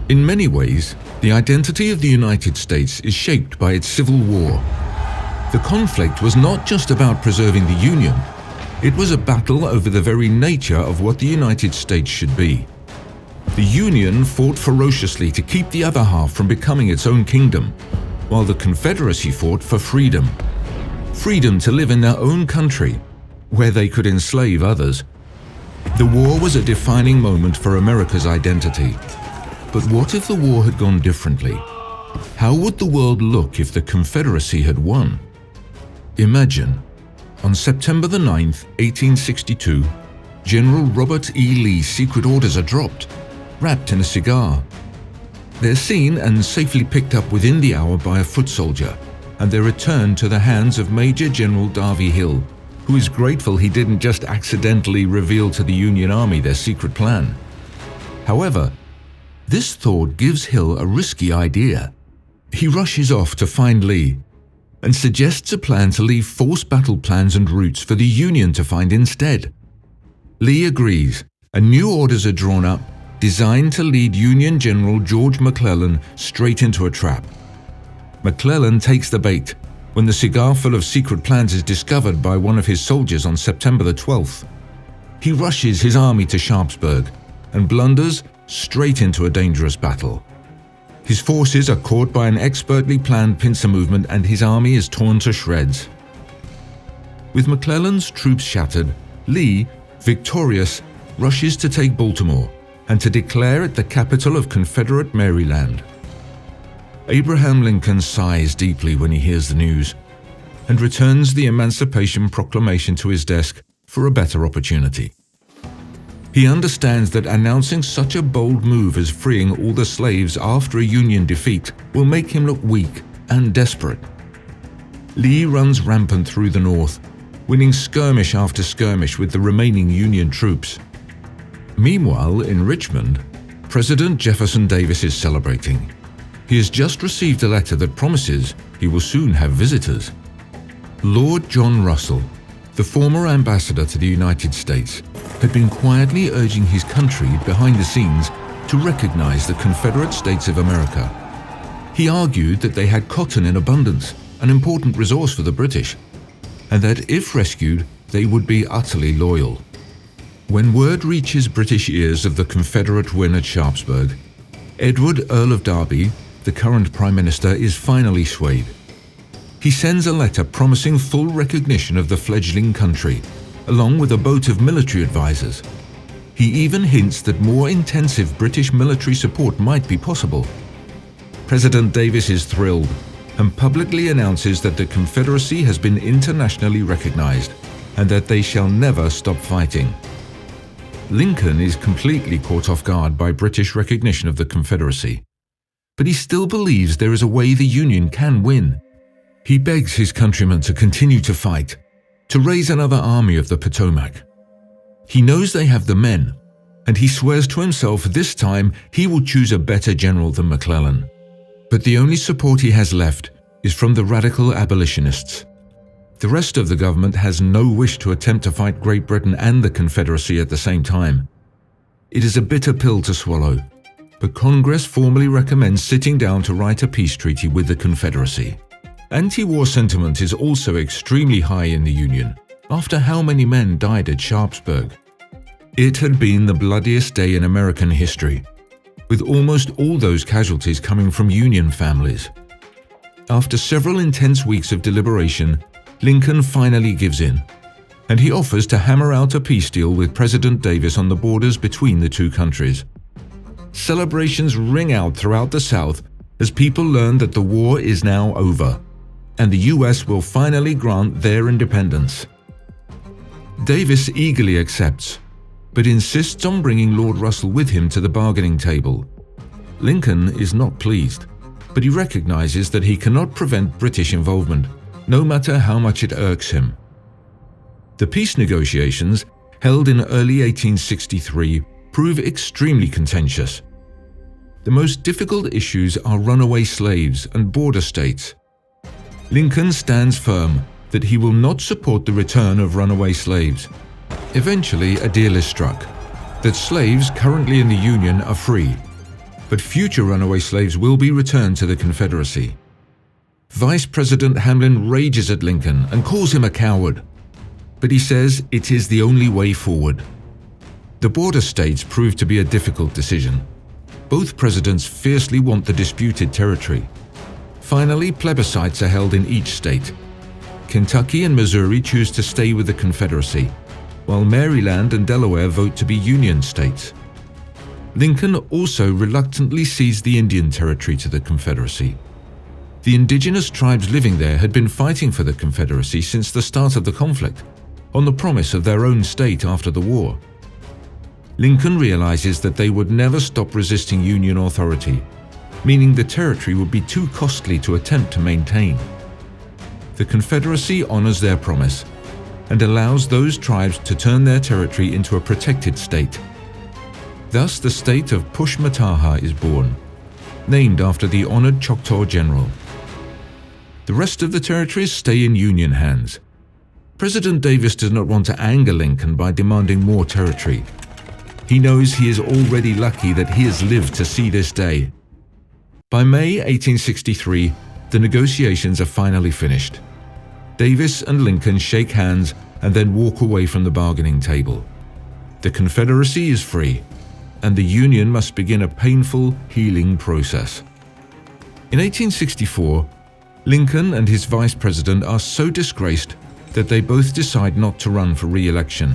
In many ways, the identity of the United States is shaped by its Civil War. The conflict was not just about preserving the Union, it was a battle over the very nature of what the United States should be. The Union fought ferociously to keep the other half from becoming its own kingdom, while the Confederacy fought for freedom. Freedom to live in their own country, where they could enslave others. The war was a defining moment for America's identity. But what if the war had gone differently? How would the world look if the Confederacy had won? Imagine, on September the 9th, 1862, General Robert E. Lee's secret orders are dropped, wrapped in a cigar. They're seen and safely picked up within the hour by a foot soldier, and they're returned to the hands of Major General Darby Hill, who is grateful he didn't just accidentally reveal to the Union Army their secret plan. However, this thought gives Hill a risky idea. He rushes off to find Lee and suggests a plan to leave force battle plans and routes for the Union to find instead. Lee agrees, and new orders are drawn up designed to lead Union General George McClellan straight into a trap. McClellan takes the bait when the cigar full of secret plans is discovered by one of his soldiers on September the 12th. He rushes his army to Sharpsburg and blunders straight into a dangerous battle. His forces are caught by an expertly planned pincer movement and his army is torn to shreds. With McClellan's troops shattered, Lee, victorious, rushes to take Baltimore and to declare it the capital of Confederate Maryland. Abraham Lincoln sighs deeply when he hears the news and returns the Emancipation Proclamation to his desk for a better opportunity. He understands that announcing such a bold move as freeing all the slaves after a Union defeat will make him look weak and desperate. Lee runs rampant through the North, winning skirmish after skirmish with the remaining Union troops. Meanwhile, in Richmond, President Jefferson Davis is celebrating. He has just received a letter that promises he will soon have visitors. Lord John Russell, the former ambassador to the United States, had been quietly urging his country behind the scenes to recognize the Confederate States of America. He argued that they had cotton in abundance, an important resource for the British, and that if rescued, they would be utterly loyal. When word reaches British ears of the Confederate win at Sharpsburg, Edward, Earl of Derby, the current Prime Minister, is finally swayed. He sends a letter promising full recognition of the fledgling country, along with a boat of military advisors. He even hints that more intensive British military support might be possible. President Davis is thrilled and publicly announces that the Confederacy has been internationally recognized and that they shall never stop fighting. Lincoln is completely caught off guard by British recognition of the Confederacy, but he still believes there is a way the Union can win. He begs his countrymen to continue to fight, to raise another army of the Potomac. He knows they have the men, and he swears to himself this time he will choose a better general than McClellan. But the only support he has left is from the radical abolitionists. The rest of the government has no wish to attempt to fight Great Britain and the Confederacy at the same time. It is a bitter pill to swallow, but Congress formally recommends sitting down to write a peace treaty with the Confederacy. Anti-war sentiment is also extremely high in the Union, after how many men died at Sharpsburg. It had been the bloodiest day in American history, with almost all those casualties coming from Union families. After several intense weeks of deliberation, Lincoln finally gives in, and he offers to hammer out a peace deal with President Davis on the borders between the two countries. Celebrations ring out throughout the South as people learn that the war is now over, and the US will finally grant their independence. Davis eagerly accepts, but insists on bringing Lord Russell with him to the bargaining table. Lincoln is not pleased, but he recognizes that he cannot prevent British involvement, no matter how much it irks him. The peace negotiations, held in early 1863, prove extremely contentious. The most difficult issues are runaway slaves and border states. Lincoln stands firm that he will not support the return of runaway slaves. Eventually, a deal is struck that slaves currently in the Union are free. but future runaway slaves will be returned to the Confederacy. Vice President Hamlin rages at Lincoln and calls him a coward, but he says it is the only way forward. The border states prove to be a difficult decision. Both presidents fiercely want the disputed territory. Finally, plebiscites are held in each state. Kentucky and Missouri choose to stay with the Confederacy, while Maryland and Delaware vote to be Union states. Lincoln also reluctantly ceded the Indian Territory to the Confederacy. The indigenous tribes living there had been fighting for the Confederacy since the start of the conflict, on the promise of their own state after the war. Lincoln realizes that they would never stop resisting Union authority, meaning the territory would be too costly to attempt to maintain. The Confederacy honors their promise and allows those tribes to turn their territory into a protected state. Thus, the state of Pushmataha is born, named after the honored Choctaw general. The rest of the territories stay in Union hands. President Davis does not want to anger Lincoln by demanding more territory. He knows he is already lucky that he has lived to see this day. By May 1863, the negotiations are finally finished. Davis and Lincoln shake hands and then walk away from the bargaining table. The Confederacy is free, and the Union must begin a painful, healing process. In 1864, Lincoln and his vice president are so disgraced that they both decide not to run for re-election.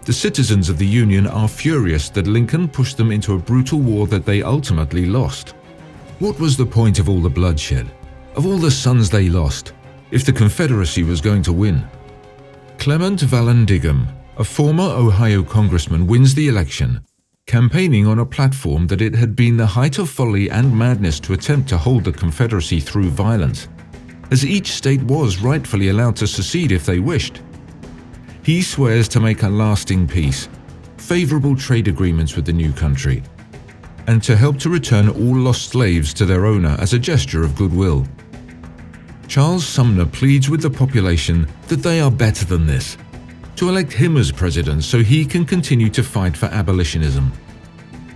The citizens of the Union are furious that Lincoln pushed them into a brutal war that they ultimately lost. What was the point of all the bloodshed, of all the sons they lost, if the Confederacy was going to win? Clement Vallandigham, a former Ohio congressman, wins the election, campaigning on a platform that it had been the height of folly and madness to attempt to hold the Confederacy through violence, as each state was rightfully allowed to secede if they wished. He swears to make a lasting peace, favorable trade agreements with the new country, and to help to return all lost slaves to their owner as a gesture of goodwill. Charles Sumner pleads with the population that they are better than this, to elect him as president so he can continue to fight for abolitionism.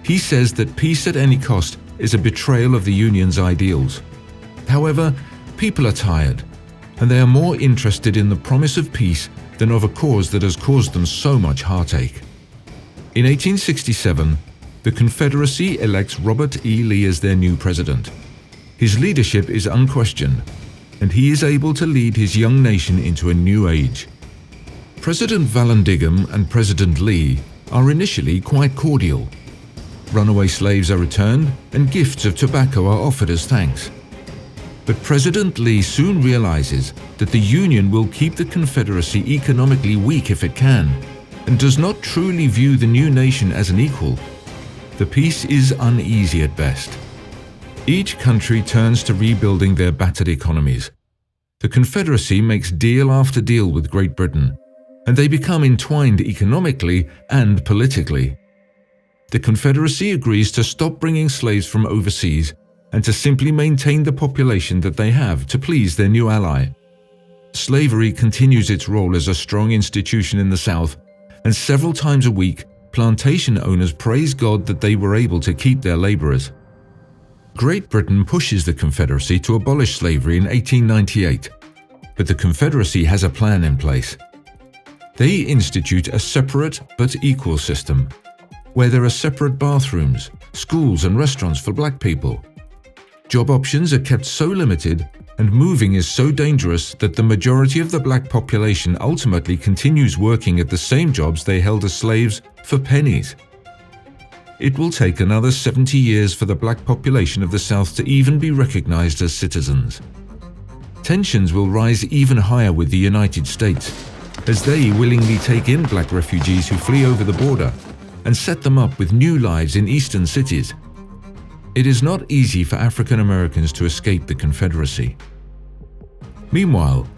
He says that peace at any cost is a betrayal of the Union's ideals. However, people are tired, and they are more interested in the promise of peace than of a cause that has caused them so much heartache. In 1867, the Confederacy elects Robert E. Lee as their new president. His leadership is unquestioned, and he is able to lead his young nation into a new age. President Vallandigham and President Lee are initially quite cordial. Runaway slaves are returned and gifts of tobacco are offered as thanks. But President Lee soon realizes that the Union will keep the Confederacy economically weak if it can, and does not truly view the new nation as an equal. The peace is uneasy at best. Each country turns to rebuilding their battered economies. The Confederacy makes deal after deal with Great Britain, and they become entwined economically and politically. The Confederacy agrees to stop bringing slaves from overseas and to simply maintain the population that they have to please their new ally. Slavery continues its role as a strong institution in the South, and several times a week, plantation owners praise God that they were able to keep their laborers. Great Britain pushes the Confederacy to abolish slavery in 1898, but the Confederacy has a plan in place. They institute a separate but equal system, where there are separate bathrooms, schools and restaurants for black people. Job options are kept so limited and moving is so dangerous that the majority of the black population ultimately continues working at the same jobs they held as slaves for pennies. It will take another 70 years for the black population of the South to even be recognized as citizens. Tensions will rise even higher with the United States, as they willingly take in black refugees who flee over the border and set them up with new lives in eastern cities. It is not easy for African Americans to escape the Confederacy. Meanwhile,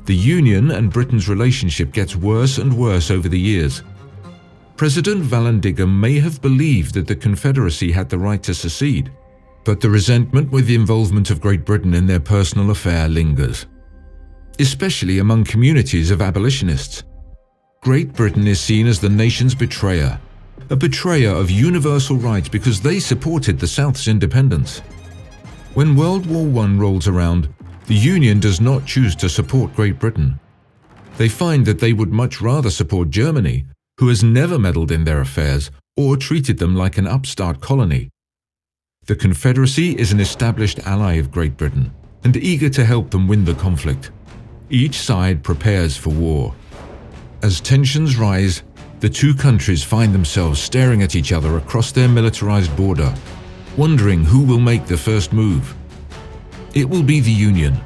the Union and Britain's relationship gets worse and worse over the years. President Vallandigham may have believed that the Confederacy had the right to secede, but the resentment with the involvement of Great Britain in their personal affair lingers, especially among communities of abolitionists. Great Britain is seen as the nation's betrayer, a betrayer of universal rights because they supported the South's independence. When World War I rolls around, the Union does not choose to support Great Britain. They find that they would much rather support Germany, who has never meddled in their affairs or treated them like an upstart colony. The Confederacy is an established ally of Great Britain and eager to help them win the conflict. Each side prepares for war. As tensions rise, the two countries find themselves staring at each other across their militarized border, wondering who will make the first move. It will be the Union,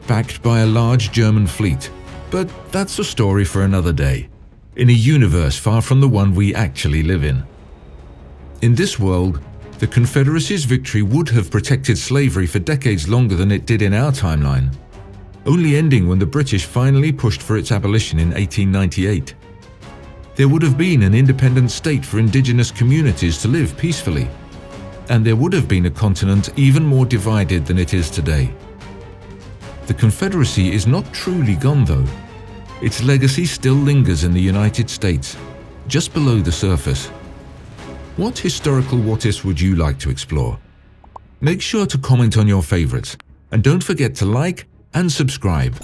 backed by a large German fleet, but that's a story for another day, in a universe far from the one we actually live in. In this world, the Confederacy's victory would have protected slavery for decades longer than it did in our timeline, only ending when the British finally pushed for its abolition in 1898. There would have been an independent state for indigenous communities to live peacefully, and there would have been a continent even more divided than it is today. The Confederacy is not truly gone though. Its legacy still lingers in the United States, just below the surface. What historical what-ifs would you like to explore? Make sure to comment on your favorites, and don't forget to like and subscribe.